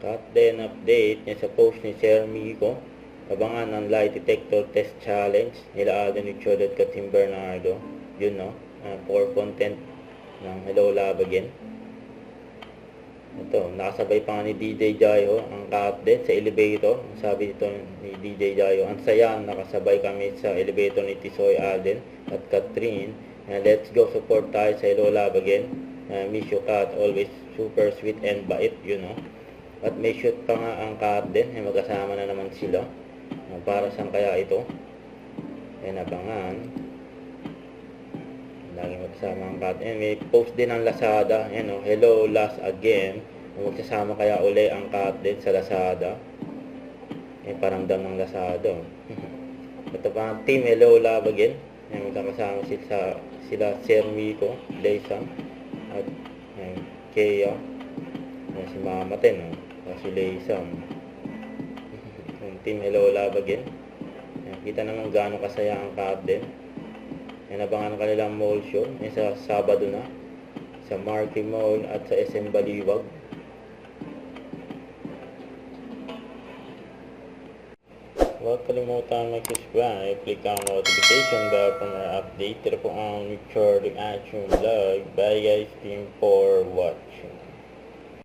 At then update niya sa post ni Sir Miko. Abangan ang lie detector test challenge nila Alden Richardot at Tim Bernardo. Yun no, for content ng Hello Love Again. Ito, nakasabay pa nga ni DJ Jayo ang ka-update sa elevator. Sabi dito ni DJ Jayo, ang saya, nakasabay kami sa elevator ni Tisoy Alden at Catherine. Let's go, support tayo sa Hello Love Again. Miss you, Kat, always super sweet and bait, you know. At may shoot pa nga ang ka-update, magkasama na naman sila. Para saan kaya ito? Abangan. Lagi magkasama ang cut. May post din ang Lazada. Hello Last Again. Magsasama kaya uli ang cut din sa Lazada. Paramdam ng Lazada. Ito pa ang team Hello Love Again. Magkakasama sila Sir Miko, Leisam, at Kea. Si Mama Ten, si Leisam. Team Hello Love Again. Kita naman gaano kasaya ang cut din. Abangan kanilang mall show sa Sabado na sa Marquee Mall at sa SM Baliwag. Huwag kalimutan mag-subscribe, click ang notification bell for more update. Ito po ang Richard Reaction Vlog. Bye guys, team, for watching.